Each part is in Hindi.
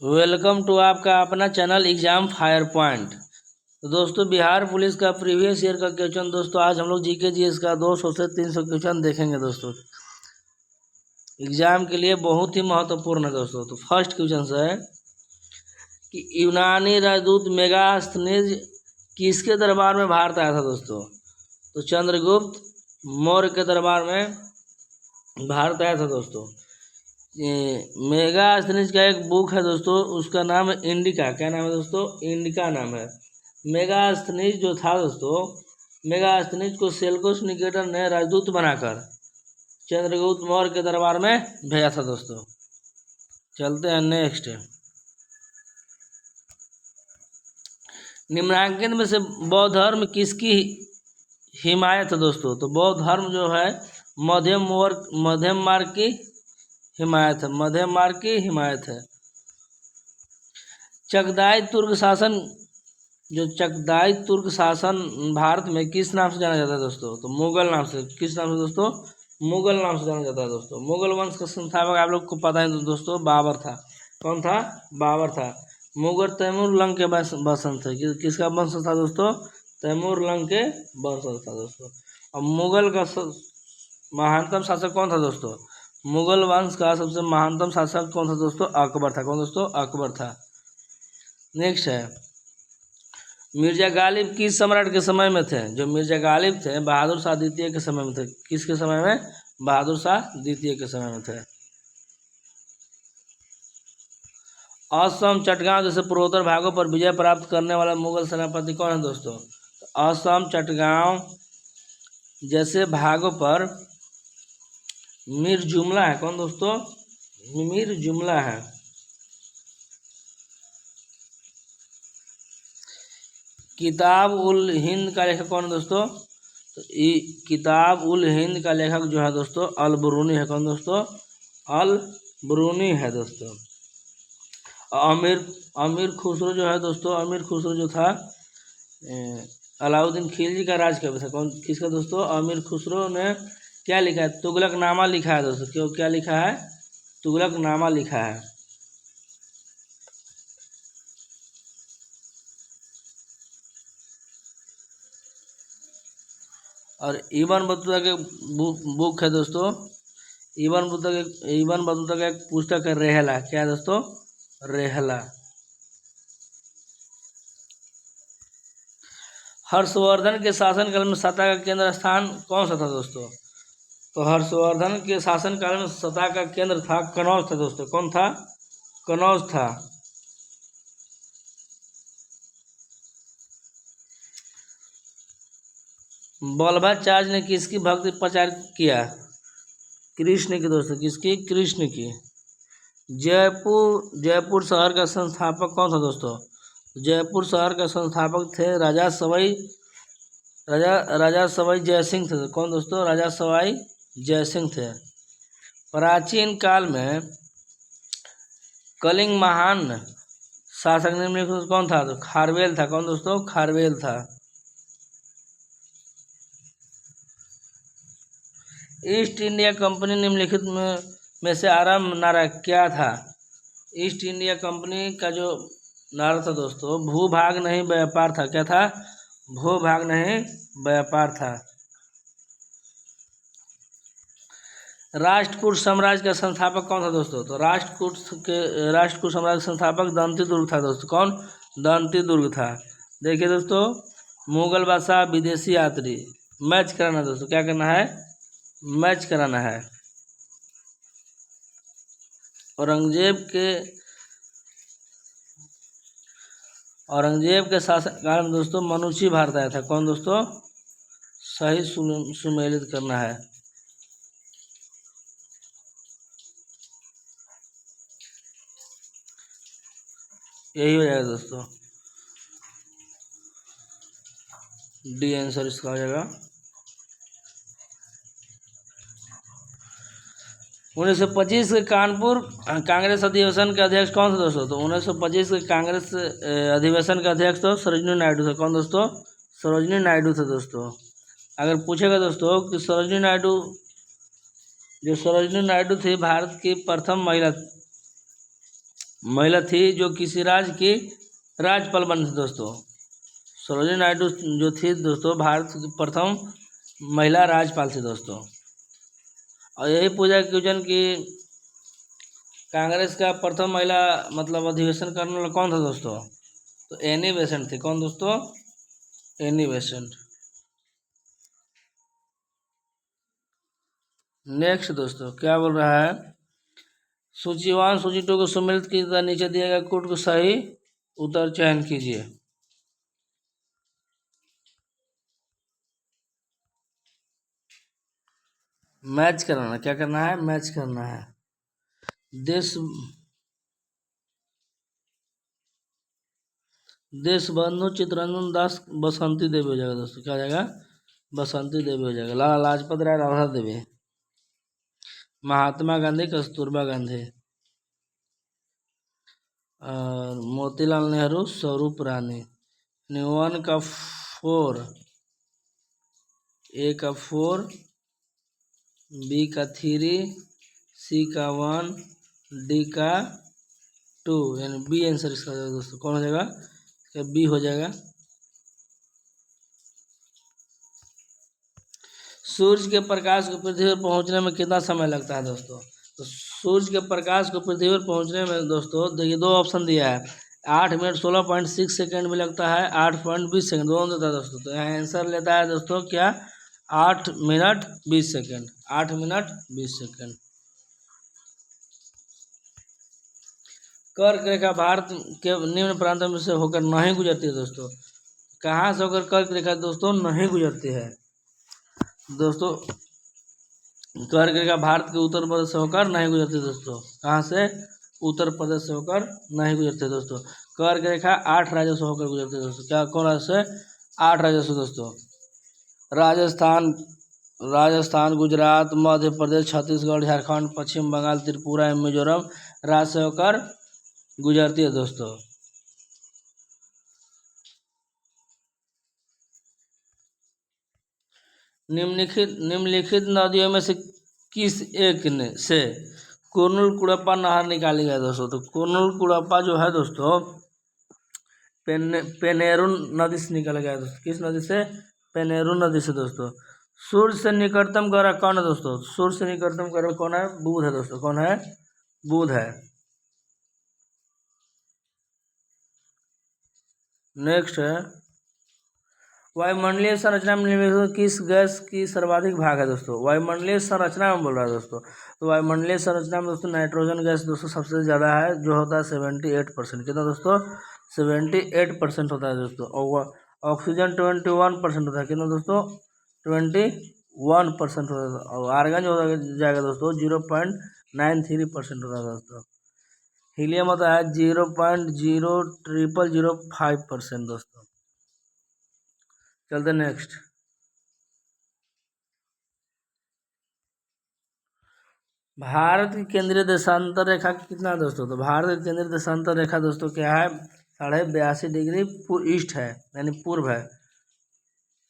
वेलकम टू आपका अपना चैनल एग्जाम फायर पॉइंट। तो दोस्तों, बिहार पुलिस का प्रीवियस ईयर का क्वेश्चन दोस्तों आज हम लोग जीके जीएस का 200 से 300 क्वेश्चन देखेंगे दोस्तों। एग्जाम के लिए बहुत ही महत्वपूर्ण है दोस्तों। तो फर्स्ट क्वेश्चन है कि यूनानी राजदूत मेगास्थनीज किसके दरबार में भारत आया था दोस्तों? तो चंद्रगुप्त मौर्य के दरबार में भारत आया था दोस्तों। मेगास्थनीज का एक बुक है दोस्तों, उसका नाम है इंडिका। क्या नाम है दोस्तों? इंडिका नाम है। मेगास्थनीज जो था दोस्तों, मेगास्थनीज को सेल्यूकस निकेटर ने राजदूत बनाकर चंद्रगुप्त मौर्य के दरबार में भेजा था दोस्तों। चलते हैं नेक्स्ट। निम्नांकित में से बौद्ध धर्म किसकी हिमायत है दोस्तों? तो बौद्ध धर्म जो है मध्यम मार्ग की हिमायत है, मध्यम मार्ग की हिमायत है। चगदाई तुर्क शासन, जो चगदाई तुर्क शासन भारत में किस नाम से जाना जाता है दोस्तों? तो मुगल नाम से। किस नाम से दोस्तों? मुगल नाम से जाना जाता है दोस्तों। मुगल वंश का संस्थापक आप लोग को पता है दोस्तों, बाबर था। कौन था? बाबर था। मुगल तैमूर लंग के वंशज थे। किसका वंश था दोस्तों? तैमूर लंग के वंशज था दोस्तों। और मुगल का महानतम शासक कौन था दोस्तों? मुगल वंश का सबसे महानतम शासक कौन था दोस्तों? अकबर था। कौन दोस्तों? अकबर था। नेक्स्ट है, मिर्जा गालिब किस सम्राट के समय में थे? जो मिर्जा गालिब थे बहादुर शाह द्वितीय के समय में थे। किसके समय में? बहादुर शाह द्वितीय के समय में थे। असम चटगांव जैसे पूर्वोत्तर भागों पर विजय प्राप्त करने वाला मुगल सेनापति कौन है दोस्तों? तो असम चटगांव जैसे भागों पर मीर जुमला है। कौन दोस्तों? मीर जुमला है। किताब उल हिंद का लेखक कौन है दोस्तों? तो किताब उल हिंद का लेखक जो है दोस्तों अल बरूनी है। कौन दोस्तों? अल बरूनी है दोस्तों। अमीर खुसरो जो है दोस्तों, अमीर खुसरो जो था अलाउद्दीन खिलजी का राज कवि था। कौन? किसका दोस्तों? अमीर खुसरो ने क्या लिखा है? तुगलकनामा लिखा है दोस्तों। क्यों क्या लिखा है? तुगलकनामा लिखा है। और इब्न बतूता के बुक है दोस्तों। इब्न बतूता का एक पुस्तक है रेहला। क्या है दोस्तों? रेहला। हर्षवर्धन के शासनकाल में सत्ता का केंद्र स्थान कौन सा था दोस्तों? तो हर्षवर्धन के शासनकाल में सत्ता का केंद्र था कनौज था दोस्तों। कौन था? कनौज था। वल्लभाचार्य ने किसकी भक्ति प्रचार किया? कृष्ण की दोस्तों। किसकी? कृष्ण की। जयपुर शहर का संस्थापक कौन था दोस्तों? जयपुर शहर का संस्थापक थे राजा सवाई जय सिंह थे। कौन दोस्तों? राजा सवाई जय सिंह थे। प्राचीन काल में कलिंग महान शासक निम्नलिखित कौन था? तो खारवेल था। कौन दोस्तों? खारवेल था। ईस्ट इंडिया कंपनी निम्नलिखित में से आरंभ नारा क्या था? ईस्ट इंडिया कंपनी का जो नारा था दोस्तों, भूभाग नहीं व्यापार था। क्या था? भूभाग नहीं व्यापार था। राष्ट्रकूट साम्राज्य का संस्थापक कौन था दोस्तों? तो राष्ट्रकूट साम्राज्य का संस्थापक दंती दुर्ग था दोस्तों। कौन? दंती दुर्ग था। देखिए दोस्तों, मुगल बादशाह विदेशी यात्री, मैच कराना दोस्तों। क्या करना है? मैच कराना है। औरंगजेब के शासनकाल में दोस्तों मनुची भारत आया था। कौन दोस्तों? सही सुमेलित करना है। यही हो जाएगा दोस्तों, डी आंसर इसका हो जाएगा। 1925 के कानपुर कांग्रेस अधिवेशन के अध्यक्ष कौन थे दोस्तों? तो 1925 के कांग्रेस अधिवेशन के अध्यक्ष तो सरोजिनी नायडू थे। कौन दोस्तों? सरोजिनी नायडू थे दोस्तों। अगर पूछेगा दोस्तों कि सरोजिनी नायडू थी भारत की प्रथम महिला महिला थी जो किसी राज्य की राज्यपाल बनी थी दोस्तों। सरोजिनी नायडू जो थी दोस्तों भारत की प्रथम महिला राज्यपाल थी दोस्तों। और यही पूजा क्योंकि कि कांग्रेस का प्रथम महिला मतलब अधिवेशन करने वाला कौन था दोस्तों? तो एनी बेसेंट थी। कौन दोस्तों? Annie Besant. नेक्स्ट दोस्तों क्या बोल रहा है? सूची 1 सूची 2 को सम्मिलित की तरह नीचे दिए गए कोड को सही उत्तर चयन कीजिए। मैच कराना, क्या करना है? मैच करना है। देशबंधु चित्तरंजन दास बसंती देवी हो जाएगा दोस्तों। क्या हो जाएगा? बसंती देवी हो जाएगा। लाला लाजपत राय राधा देवी। महात्मा गांधी कस्तूरबा गांधी। और मोतीलाल नेहरू स्वरूप रानी। 1 का 4, ए का 4, बी का 3, सी का 1, डी का 2, यानी बी आंसर इसका दोस्तों। कौन हो जाएगा? इसका बी हो जाएगा। सूर्य के प्रकाश को पृथ्वी पर पहुंचने में कितना समय लगता है दोस्तों? तो सूर्य के प्रकाश को पृथ्वी पर पहुंचने में दोस्तों देखिए 2 ऑप्शन दिया है। 8 मिनट 16.6 सेकेंड भी लगता है, 8.20 सेकेंड, दोनों देता है दोस्तों। तो यहाँ आंसर लेता है दोस्तों क्या? 8 मिनट 20 सेकेंड। 8 minute 20 second. कर्क रेखा भारत के निम्न प्रांतों में से होकर नहीं गुजरती है दोस्तों। कहाँ से होकर कर्क रेखा दोस्तों नहीं गुजरती है दोस्तों? कर्क रेखा भारत के उत्तर प्रदेश से होकर नहीं गुजरती दोस्तों। कहाँ से? उत्तर प्रदेश से होकर नहीं गुजरते दोस्तों। कर्क रेखा 8 राज्यों से होकर गुजरती है दोस्तों। क्या कौन राज्य से? 8 राज्यों से दोस्तों। राजस्थान, गुजरात, मध्य प्रदेश, छत्तीसगढ़, झारखंड, पश्चिम बंगाल, त्रिपुरा एवं मिजोरम राज्य से होकर गुजरती है दोस्तों। निम्नलिखित नदियों में से किस एक से कुर्नूल कुड़प्पा नहर निकाली गई दोस्तों? तो कुर्नूल कुड़प्पा जो है दोस्तों पेनेरू नदी से निकाला गया दोस्तों। किस नदी से? पेनेरू नदी से दोस्तों। सूर्य से निकटतम ग्रह कौन है दोस्तों? सूर्य से निकटतम ग्रह कौन है? बुध है दोस्तों। कौन है? बुध है। नेक्स्ट है वायुमंडलीय संरचना में निम्नलिखित किस गैस की सर्वाधिक भाग है दोस्तों? वायुमंडलीय संरचना में बोल रहा है दोस्तों। तो वायुमंडलीय संरचना में दोस्तों नाइट्रोजन गैस दोस्तों सबसे ज़्यादा है, जो होता है 78%। कितना दोस्तों? 78% होता है दोस्तों। और ऑक्सीजन 21% होता है। कितना दोस्तों? 21% होता है। और आर्गन जो हो जाएगा दोस्तों 0.93% होता है दोस्तों। हीलियम होता है 0.00005% दोस्तों। चलते नेक्स्ट। भारत की केंद्रीय देशांतर रेखा कितना है दोस्तों? तो भारत की केंद्रीय देशांतर रेखा दोस्तों क्या है? 82.5 डिग्री ईस्ट है, यानी पूर्व है।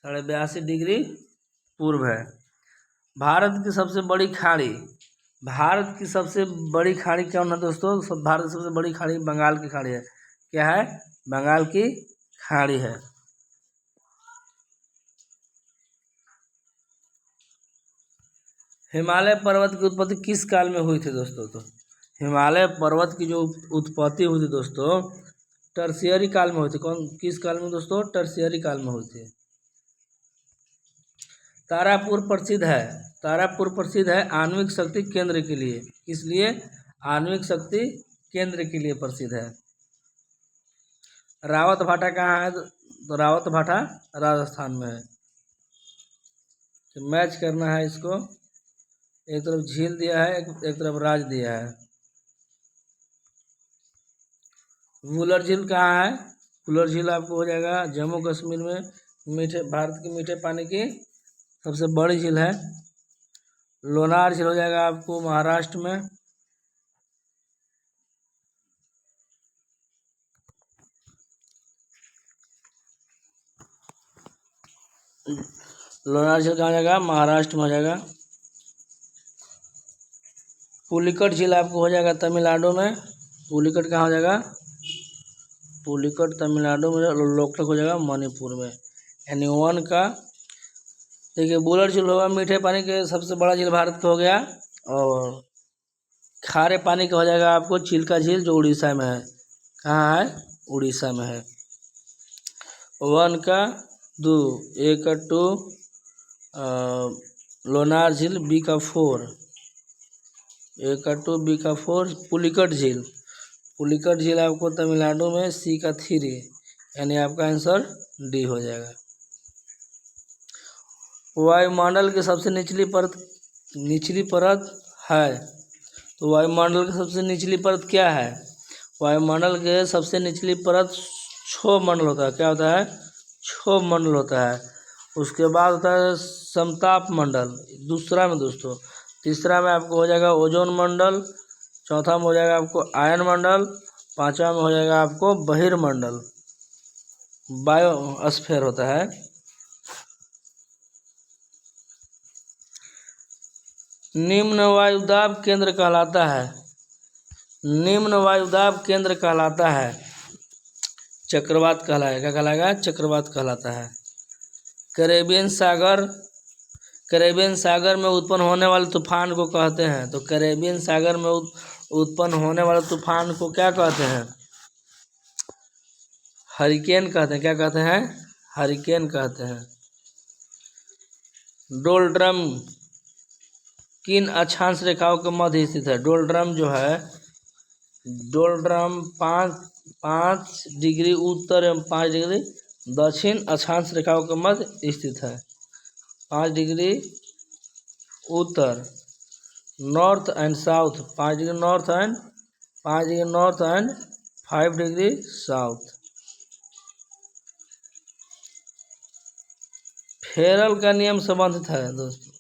82.5 डिग्री पूर्व है। भारत की सबसे बड़ी खाड़ी, भारत की सबसे बड़ी खाड़ी क्या है दोस्तों? भारत की सबसे बड़ी खाड़ी बंगाल की खाड़ी है। क्या है? बंगाल की खाड़ी है। हिमालय पर्वत की उत्पत्ति किस काल में हुई थी दोस्तों? तो हिमालय पर्वत की जो उत्पत्ति हुई थी दोस्तों टर्शियरी काल में हुई थी। कौन किस काल में दोस्तों? टर्शियरी काल में हुई थी। तारापुर प्रसिद्ध है, तारापुर प्रसिद्ध है आणविक शक्ति केंद्र के लिए। किस लिए? आणविक शक्ति केंद्र के लिए प्रसिद्ध है। रावत भाटा कहाँ है? तो रावत भाटा राजस्थान में है। तो मैच करना है इसको। एक तरफ झील दिया है, एक तरफ राज दिया है। वुलर झील कहाँ है? वुलर झील आपको हो जाएगा जम्मू कश्मीर में, मीठे भारत के मीठे पानी की सबसे बड़ी झील है। लोनार झील हो जाएगा आपको महाराष्ट्र में। लोनार झील कहाँ जाएगा? महाराष्ट्र में हो जाएगा। पुलिकट झील आपको हो जाएगा तमिलनाडु में। पुलिकट कहाँ हो जाएगा? पुलिकट तमिलनाडु में, लोकटक हो जाएगा मणिपुर में। यानी 1 का देखिए बुलर झील होगा मीठे पानी के सबसे बड़ा झील भारत का हो गया, और खारे पानी का हो जाएगा आपको चिल्का झील जो उड़ीसा में है। कहाँ है? उड़ीसा में है। 1 का 2, A का 2 लोनार झील, B का 4, A का 2 B का 4 पुलिकट झील। पुलिकट झील आपको तमिलनाडु में, C का 3, यानी आपका आंसर D हो जाएगा। वायुमंडल की सबसे निचली परत है, तो वायुमंडल की सबसे निचली परत क्या है? वायुमंडल के सबसे निचली परत क्षोभ मंडल होता है। क्या होता है? क्षोभ मंडल होता है। उसके बाद होता है समताप मंडल, दूसरा में दोस्तों। तीसरा में आपको हो जाएगा ओजोन मंडल, चौथा में हो जाएगा आपको आयन मंडल, पांचवा में हो जाएगा आपको बहिर्मंडल, बायोस्फीयर होता है। निम्न वायुदाब केंद्र कहलाता है, निम्न वायुदाब केंद्र कहलाता है चक्रवात कहलाएगा। क्या कहलाएगा? चक्रवात कहलाता है। कैरेबियन सागर में उत्पन्न होने वाले तूफान को कहते हैं, तो कैरेबियन सागर में उत्पन्न होने वाले तूफान को क्या कहते हैं? हरिकेन कहते हैं। क्या कहते हैं? हरिकेन कहते हैं। डोलड्रम किन अक्षांश रेखाओं के मध्य स्थित है? डोलड्रम जो है, डोलड्रम 5 डिग्री उत्तर एवं 5 डिग्री दक्षिण अक्षांश रेखाओं के मध्य स्थित है। 5 degree Uttar, north and south, 5 degree north and 5 degree south. Feral का नियम संबंधित है दोस्तों,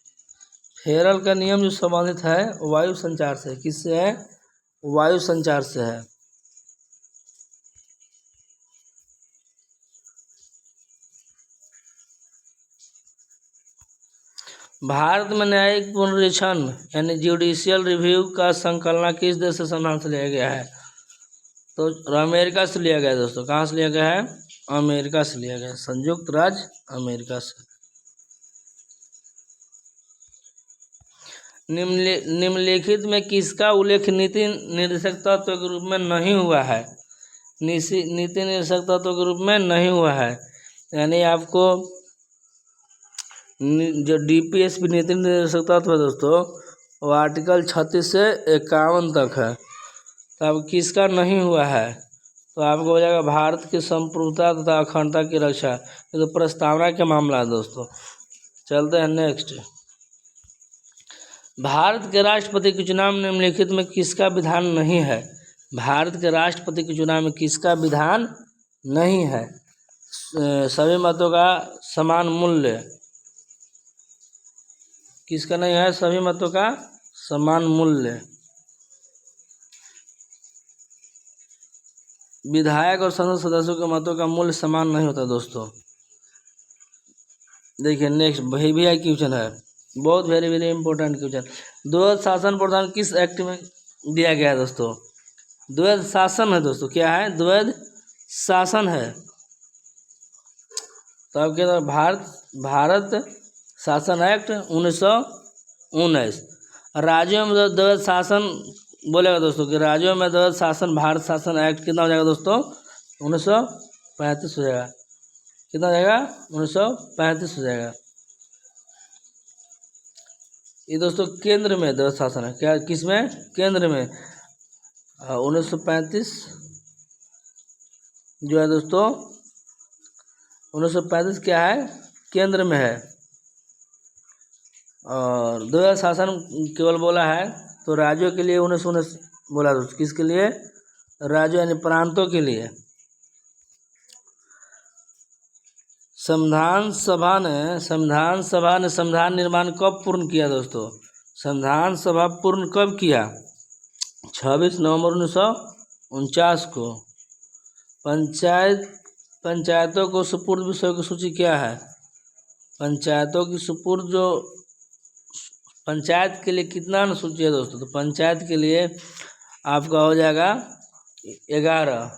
फेरल का नियम जो संबंधित है वायु संचार से। किससे है? वायु संचार से है। भारत में न्यायिक पुनरीक्षण यानी जुडिशियल रिव्यू का संकलन किस देश से संविधान से लिया गया है? तो अमेरिका से लिया गया है दोस्तों। कहाँ से लिया गया है? अमेरिका से लिया गया है, संयुक्त राज्य अमेरिका से। निम्नलिखित में किसका उल्लेख नीति निर्देशक तत्व के रूप में नहीं हुआ है? नीति निर्देशक तत्व के रूप में नहीं हुआ है, यानी आपको जो DPSP नीति निर्देशक तत्व है दोस्तों, वो आर्टिकल 36 से 51 तक है। तो अब किसका नहीं हुआ है? तो आपको हो जाएगा भारत की संप्रभुता तथा अखंडता की रक्षा। ये तो प्रस्तावना के मामला है दोस्तों। चलते हैं नेक्स्ट। भारत के राष्ट्रपति के चुनाव में निम्नलिखित में किसका विधान नहीं है? भारत के राष्ट्रपति के चुनाव में किसका विधान नहीं है? सभी मतों का समान मूल्य, किसका नहीं है? सभी मतों का समान मूल्य। विधायक और संसद सदस्यों के मतों का मूल्य समान नहीं होता दोस्तों। देखिए नेक्स्ट भैया क्वेश्चन है, बहुत वेरी वेरी इंपॉर्टेंट क्वेश्चन। द्वैध शासन प्रावधान किस एक्ट में दिया गया है दोस्तों? द्वैध शासन है दोस्तों। क्या है? द्वैध शासन है। तो अब क्या भारत शासन एक्ट 1919। राज्यों में द्वैध शासन बोलेगा दोस्तों कि राज्यों में द्वैध शासन भारत शासन एक्ट कितना हो जाएगा दोस्तों? 1935 हो जाएगा। कितना हो जाएगा? 1935 हो जाएगा। ये दोस्तों केंद्र में द्वैध शासन है। क्या? किसमें? केंद्र में। 1935 जो है दोस्तों, 1935 क्या है? केंद्र में है। और द्वैध शासन केवल बोला है तो राज्यों के लिए 1919 बोला दोस्तों। किसके लिए? राज्यों यानी प्रांतों के लिए। संविधान सभा ने संविधान निर्माण कब पूर्ण किया दोस्तों? संविधान सभा पूर्ण कब किया? 26 नवंबर 1949 को। पंचायतों को सुपुर्द विषयों की सूची क्या है? पंचायतों की सुपुर्द जो पंचायत के लिए कितना सूची है दोस्तों? तो पंचायत के लिए आपका हो जाएगा 11,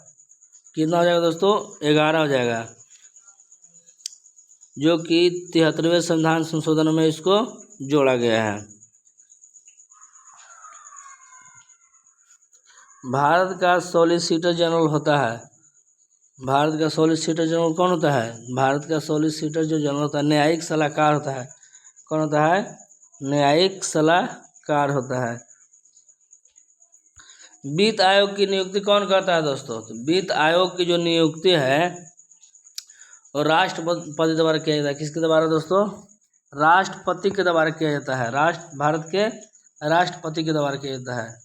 कितना हो जाएगा दोस्तों? 11 हो जाएगा, जो कि 73वें संविधान संशोधन में इसको जोड़ा गया है। भारत का सॉलिसिटर जनरल होता है, भारत का सॉलिसिटर जनरल कौन होता है? भारत का सॉलिसिटर जो जनरल होता है, न्यायिक सलाहकार होता है। कौन होता है? न्यायिक सलाहकार होता है। वित्त आयोग की नियुक्ति कौन करता है दोस्तों? तो वित्त आयोग की जो नियुक्ति है और राष्ट्रपति द्वारा किया जाता है। किसके द्वारा दोस्तों? राष्ट्रपति के द्वारा किया जाता है। भारत के राष्ट्रपति के द्वारा किया जाता है।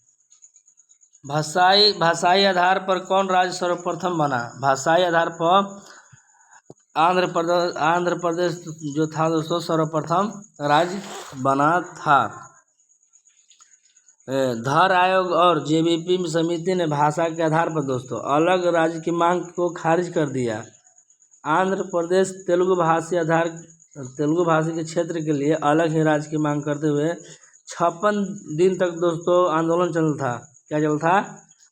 भाषाई आधार पर कौन राज्य सर्वप्रथम बना? भाषाई आधार पर आंध्र प्रदेश जो था दोस्तों सर्वप्रथम राज्य बना था। धर आयोग और जेबीपी समिति ने भाषा के आधार पर दोस्तों अलग राज्य की मांग को खारिज कर दिया। आंध्र प्रदेश तेलुगु भाषी के क्षेत्र के लिए अलग ही राज्य की मांग करते हुए 56 दिन तक दोस्तों आंदोलन चला था। क्या चला था?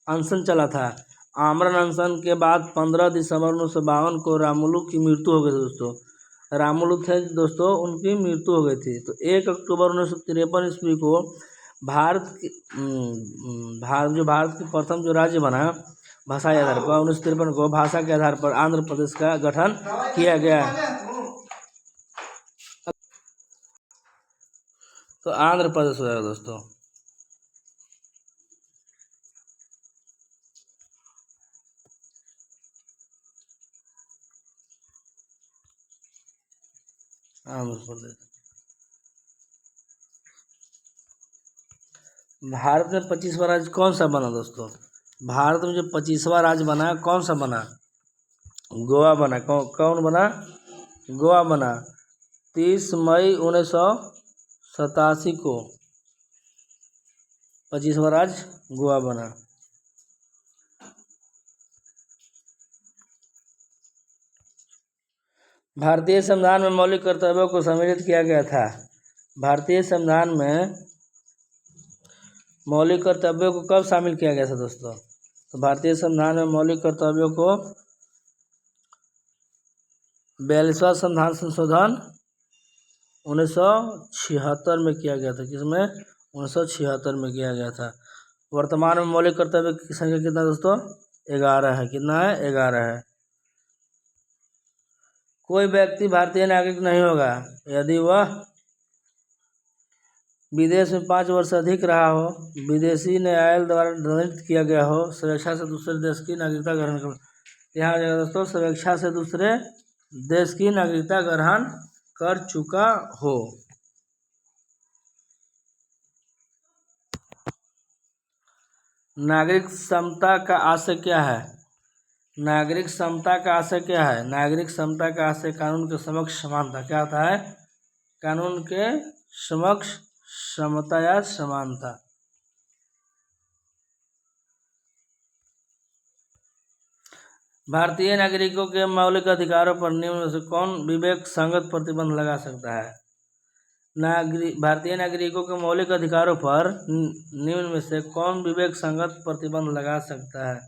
अनशन चला था। आमरण अनशन के बाद 15 दिसंबर 1952 को रामुलु की मृत्यु हो गई थी दोस्तों। रामुलु थे दोस्तों, उनकी मृत्यु हो गई थी। तो 1 अक्टूबर 1953 ईस्वी को भारत के प्रथम जो राज्य बना भाषा के आधार पर 1953 को भाषा के आधार पर आंध्र प्रदेश का गठन किया गया। तो आंध्र प्रदेश हो जाएगा दोस्तों। आंध्र प्रदेश। भारत में 25वां राज्य कौन सा बना दोस्तों? भारत में जो 25वां राज्य बना कौन सा बना? गोवा बना। कौन बना? गोवा बना। 30 मई 1987 को 25वां राज्य गोवा बना। भारतीय संविधान में मौलिक कर्तव्यों को सम्मिलित किया गया था। भारतीय संविधान में मौलिक कर्तव्यों को कब शामिल किया गया था दोस्तों? तो भारतीय संविधान में मौलिक कर्तव्यों को 42वां संविधान संशोधन 1976 में किया गया था। किसमें? 1976 में किया गया था। वर्तमान में मौलिक कर्तव्य की संख्या कितना दोस्तों? 11 है। कितना है? 11 है। कोई व्यक्ति भारतीय नागरिक नहीं होगा यदि वह विदेश में 5 वर्ष से अधिक रहा हो, विदेशी न्यायालय द्वारा दंडित किया गया हो, स्वेच्छा से दूसरे देश की नागरिकता ग्रहण कर। यहाँ आ जाएगा दोस्तों, स्वेच्छा से दूसरे देश की नागरिकता ग्रहण कर चुका हो। नागरिक समता का आशय क्या है? नागरिक समता का आशय क्या है? नागरिक समता का आशय कानून के समक्ष समानता। क्या होता है? कानून के समक्ष समता या समानता। भारतीय नागरिकों के मौलिक अधिकारों पर निम्न में से कौन विवेक संगत प्रतिबंध लगा सकता है? भारतीय नागरिकों के मौलिक अधिकारों पर निम्न में से कौन विवेक संगत प्रतिबंध लगा सकता है?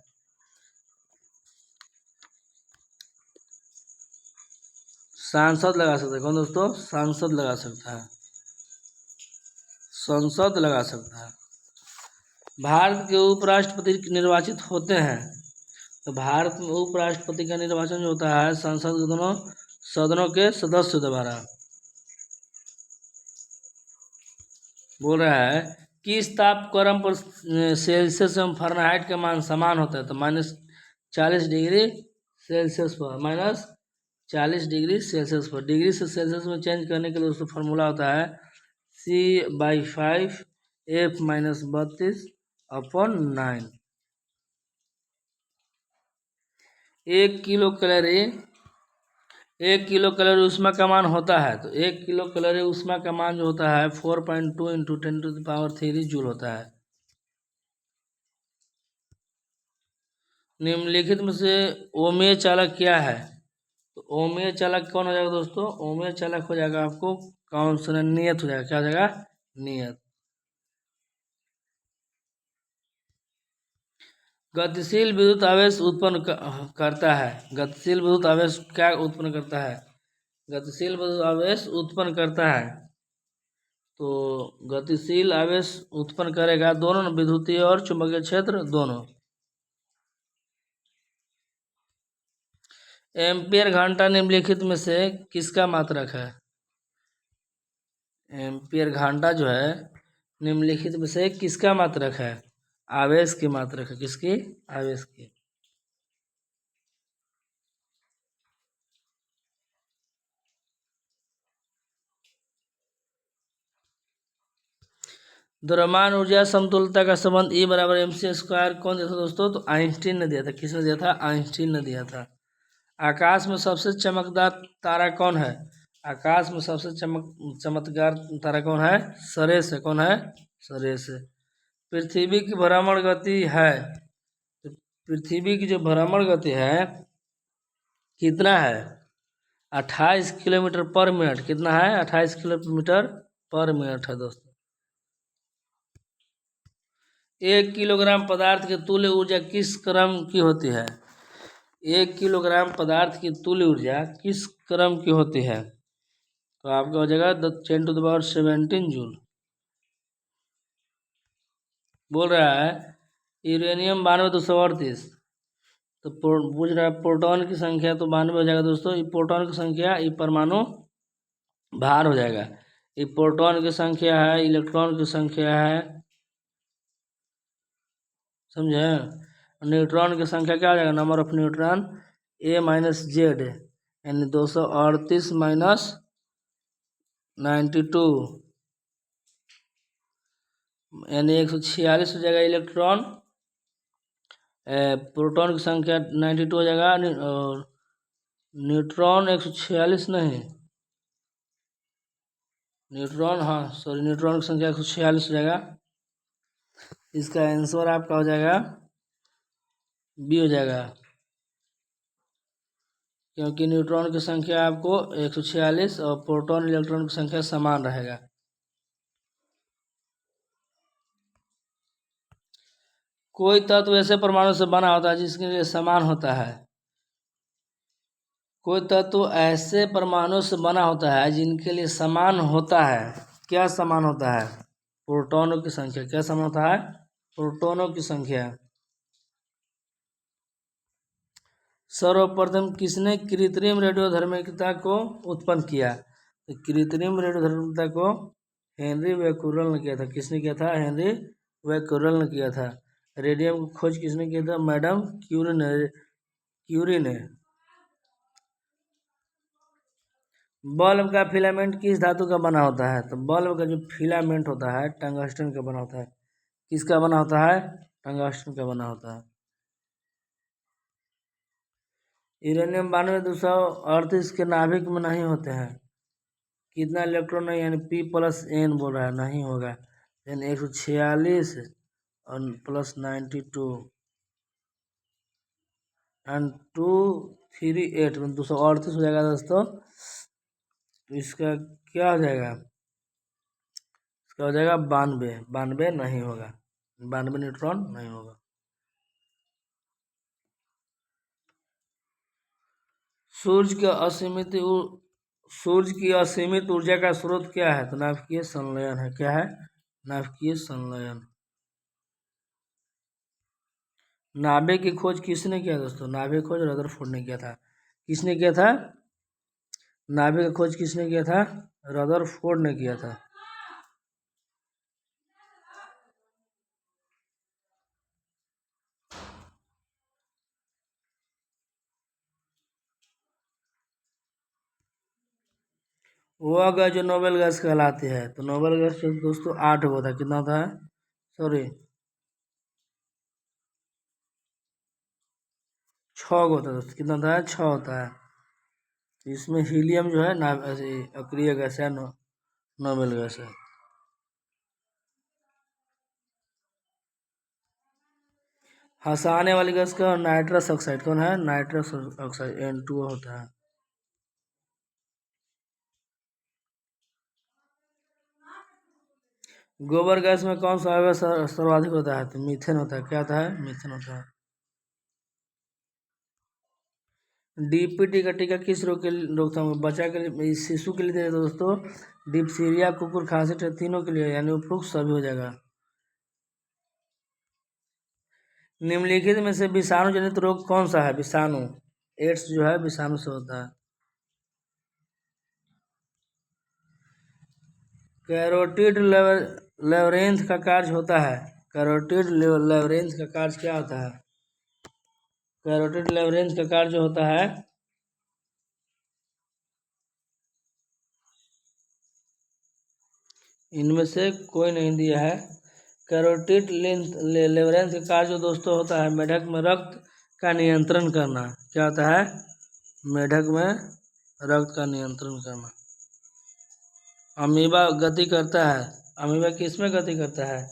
सांसद लगा सकता है। कौन दोस्तों? सांसद लगा सकता है। संसद लगा सकता है। भारत के उपराष्ट्रपति निर्वाचित होते हैं। तो भारत में उपराष्ट्रपति का निर्वाचन जो होता है संसद के दोनों सदनों के सदस्यों द्वारा। बोल रहा है किस तापक्रम पर सेल्सियस एवं फ़ारेनहाइट का मान समान होता है? तो -40 डिग्री सेल्सियस पर, -40 डिग्री सेल्सियस पर। डिग्री से सेल्सियस में चेंज करने के लिए उसका फॉर्मूला होता है C/5 F - 32/9। 1 किलो कैलोरी ऊष्मा का मान होता है। तो 1 किलो कैलोरी ऊष्मा का मान जो होता है 4.2 × 10⁻³ जूल होता है। निम्नलिखित में से ओमीय चालक क्या है? तो ओमीय चालक कौन हो जाएगा दोस्तों? ओमीय चालक हो जाएगा आपको कौन सा? नियत हो जाएगा। क्या हो जाएगा? नियत। गतिशील विद्युत आवेश उत्पन्न करता है। गतिशील विद्युत आवेश क्या उत्पन्न करता है? गतिशील विद्युत आवेश उत्पन्न करता है। तो गतिशील आवेश उत्पन्न करेगा दोनों, विद्युतीय और चुंबकीय क्षेत्र दोनों। एम्पियर घंटा निम्नलिखित में से किसका मात्रक है? एम्पियर घंटा जो है निम्नलिखित में से किसका मात्रक है? आवेश की मात्रक है। किसकी? आवेश की। द्रव्यमान ऊर्जा समतुल्यता का संबंध E बराबर mc² कौन दिया था दोस्तों? तो आइंस्टीन ने दिया था। किसने दिया था? आइंस्टीन ने दिया था। आकाश में सबसे चमकदार तारा कौन है? आकाश में सबसे चमकदार तारा कौन है? सरेस है। कौन है? सरेस है। पृथ्वी की भ्रमण गति है, तो पृथ्वी की जो भ्रमण गति है कितना है? 28 किलोमीटर पर मिनट। कितना है? 28 किलोमीटर पर मिनट है दोस्तों। 1 किलोग्राम पदार्थ की तुल्य ऊर्जा किस क्रम की होती है? 1 किलोग्राम पदार्थ की तुल्य ऊर्जा किस क्रम की होती है? तो आपका हो जाएगा 10⁻17 जूल। बोल रहा है यूरेनियम 9238, तो पूछ रहा है प्रोटॉन की संख्या, तो 92 हो जाएगा दोस्तों। ये प्रोटॉन की संख्या, ये परमाणु भार हो जाएगा। ये प्रोटॉन की संख्या है, इलेक्ट्रॉन की संख्या है, समझे? न्यूट्रॉन की संख्या क्या हो जाएगा? नंबर ऑफ न्यूट्रॉन A-Z, यानी 238 माइनस 92, यानी 146 हो जाएगा इलेक्ट्रॉन। प्रोटॉन की संख्या 92 हो जाएगा, और न्यूट्रॉन 146 नहीं, न्यूट्रॉन, हाँ सॉरी, न्यूट्रॉन की संख्या 146 हो जाएगा। इसका आंसर आपका हो जाएगा बी हो जाएगा, क्योंकि न्यूट्रॉन की संख्या आपको 146 और प्रोटॉन इलेक्ट्रॉन की संख्या समान रहेगा। कोई तत्व ऐसे परमाणु से बना होता है जिसके लिए समान होता है। कोई तत्व ऐसे परमाणु से बना होता है जिनके लिए समान होता है। क्या समान होता है? प्रोटॉनों की संख्या। क्या समान होता है? प्रोटॉनों की संख्या। सर्वप्रथम किसने कृत्रिम रेडियोधर्मिता को उत्पन्न किया? तो कृत्रिम रेडियोधर्मिता को हेनरी बैक्यूरेल ने किया था। किसने किया था? हेनरी बैक्यूरेल ने किया था। रेडियम की खोज किसने किया था? मैडम क्यूरी ने। बल्ब का फिलामेंट किस धातु का बना होता है? तो बल्ब का जो फिलामेंट होता है टंगस्टन का बना होता है। किसका बना होता है? टंगस्टन का बना होता है। यूरेनियम 9238 के नाभिक में नहीं होते हैं। कितना इलेक्ट्रॉन नहीं, यानी P+N बोल रहा है, नहीं होगा। यानी 146 और प्लस 92 एंड 238 में 238 हो जाएगा दोस्तों। तो इसका क्या हो जाएगा? इसका हो जाएगा 92। 92 नहीं होगा, 92 न्यूट्रॉन नहीं होगा। सूर्य की असीमित ऊर्जा का स्रोत क्या है? तो नाभिकीय संलयन है। क्या है? नाभिकीय संलयन। नाभिक की खोज किसने किया दोस्तों? नाभिक खोज रदरफोर्ड ने किया था। किसने किया था? नाभिक की खोज किसने किया था? रदरफोर्ड ने किया था। वो गैस जो नोबेल गैस कहलाती है, तो नोबेल गैस दोस्तों 8 हुआ था। कितना था? सॉरी 6 होता है दोस्तों। कितना था? 6 होता है। इसमें हीलियम जो है ना अक्रिय गैस है, नोबेल गैस है। हंसाने वाली गैस का नाइट्रस ऑक्साइड कौन है? नाइट्रस ऑक्साइड N2O होता है। गोबर गैस में कौन सा अवयव सर्वाधिक होता है? तो मीथेन होता है। क्या होता है? मीथेन होता है। डीपीटी का टीका किस रोग के रोकथाम बच्चा के लिए शिशु के लिए दे दोस्तों, डिप्थीरिया, कुकुर खांसी, तीनों के लिए, यानी उपरोक्त सभी हो जाएगा। निम्नलिखित में से विषाणु जनित रोग कौन सा है? विषाणु, एड्स जो है विषाणु से होता है। कैरोटिड लेवरेंथ का कार्य होता है। कैरोटिड लेवरेंथ का कार्य क्या होता है? कैरोटिड लेवरेंथ का कार्य जो होता है, इनमें से कोई नहीं दिया है। कैरोटिड लेवरेंथ का कार्य जो दोस्तों होता है, मेढक में रक्त का नियंत्रण करना। क्या होता है? मेढक में रक्त का नियंत्रण करना। अमीबा गति करता है। अमीबा किस में गति करता है?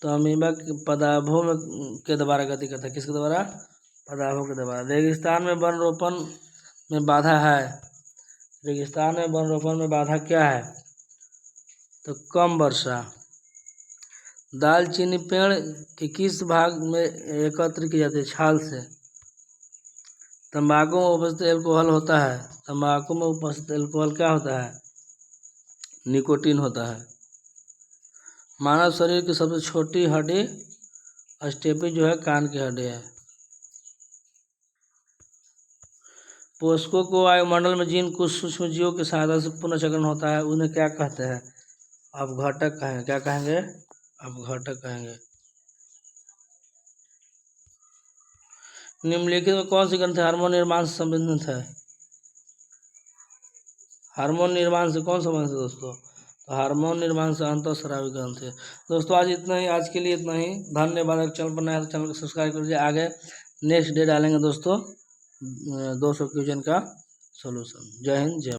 तो अमीबा पदार्थों में के द्वारा गति करता है। किसके द्वारा? पदार्थों के द्वारा। रेगिस्तान में वन रोपण में बाधा है। रेगिस्तान में वन रोपण में बाधा क्या है? तो कम वर्षा। दालचीनी पेड़ के किस भाग में एकत्र की जाती है? छाल से। तंबाकू में उपस्थित एल्कोहल होता है। तंबाकू में उपस्थित एल्कोहल क्या होता है? निकोटीन होता है। मानव शरीर की सबसे छोटी हड्डी स्टेपी जो है कान की हड्डी है। पोषकों को वायुमंडल में जिन कुछ सूक्ष्म जीवों की सहायता से पुनर्चक्रण होता है उन्हें क्या कहते हैं? अपघटक कहेंगे। क्या कहेंगे? अपघटक कहेंगे। निम्नलिखित में कौन सी ग्रंथि हार्मोन निर्माण से संबंधित है? हार्मोन निर्माण से कौन संबंधित है दोस्तों? तो हार्मोन निर्माण से अंतःस्रावी ग्रंथि। दोस्तों आज इतना ही, आज के लिए इतना ही। धन्यवाद। अगर चैनल पर नया है तो चैनल को सब्सक्राइब कर लीजिए। आगे नेक्स्ट डे डालेंगे दोस्तों 200 क्वेश्चन का सॉल्यूशन। जय हिंद, जय